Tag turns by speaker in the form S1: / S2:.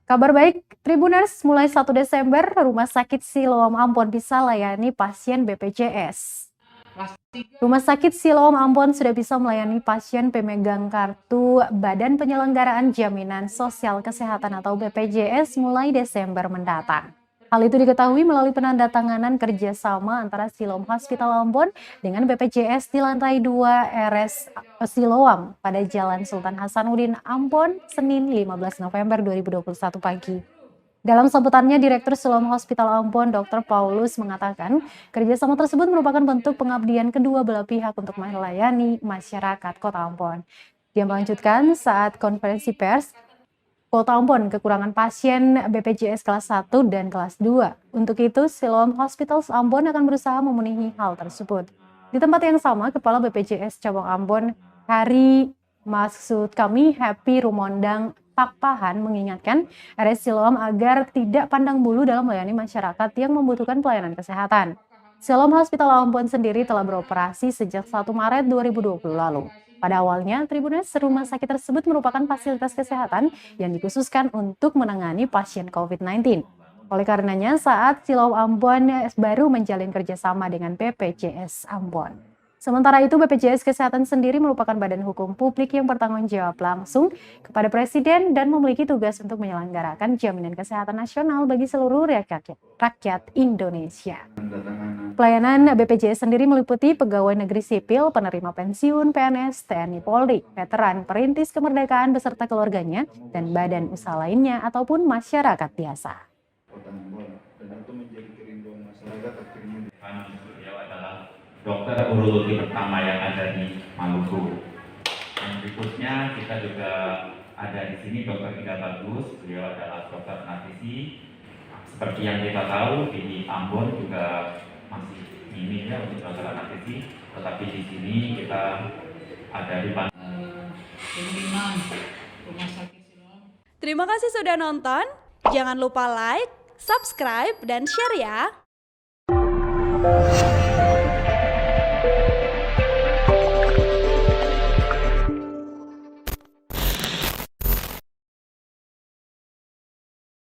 S1: Kabar baik, Tribuners, mulai 1 Desember, Rumah Sakit Siloam Ambon bisa layani pasien BPJS. Rumah Sakit Siloam Ambon sudah bisa melayani pasien pemegang kartu Badan Penyelenggaraan Jaminan Sosial Kesehatan atau BPJS mulai Desember mendatang. Hal itu diketahui melalui penandatanganan kerjasama antara Siloam Hospital Ambon dengan BPJS di lantai 2 RS Siloam pada Jalan Sultan Hasanuddin Ambon, Senin 15 November 2021 pagi. Dalam sambutannya, Direktur Siloam Hospital Ambon, Dr. Paulus mengatakan, kerjasama tersebut merupakan bentuk pengabdian kedua belah pihak untuk melayani masyarakat Kota Ambon. Dia melanjutkan saat konferensi pers, Kota Ambon kekurangan pasien BPJS kelas 1 dan kelas 2. Untuk itu, Siloam Hospital Ambon akan berusaha memenuhi hal tersebut. Di tempat yang sama, Kepala BPJS Cabang Ambon, Happy Rumondang Pakpahan mengingatkan RS Siloam agar tidak pandang bulu dalam melayani masyarakat yang membutuhkan pelayanan kesehatan. Siloam Hospital Ambon sendiri telah beroperasi sejak 1 Maret 2020 lalu. Pada awalnya, Tribuners, rumah sakit tersebut merupakan fasilitas kesehatan yang dikhususkan untuk menangani pasien COVID-19. Oleh karenanya, saat Siloam Ambon baru menjalin kerjasama dengan BPJS Ambon. Sementara itu, BPJS Kesehatan sendiri merupakan badan hukum publik yang bertanggung jawab langsung kepada Presiden dan memiliki tugas untuk menyelenggarakan jaminan kesehatan nasional bagi seluruh rakyat Indonesia. Pelayanan BPJS sendiri meliputi pegawai negeri sipil, penerima pensiun, PNS, TNI Polri, veteran, perintis kemerdekaan beserta keluarganya, dan badan usaha lainnya ataupun masyarakat biasa.
S2: Dokter urologi pertama yang ada di Maluku. Yang berikutnya kita juga ada di sini Dr. Ida Bagus, beliau adalah dokter anestesi. Seperti yang kita tahu di Ambon juga masih minim ya untuk dokter anestesi, tetapi di sini kita ada di
S3: Terima kasih sudah nonton. Jangan lupa like, subscribe, dan share ya.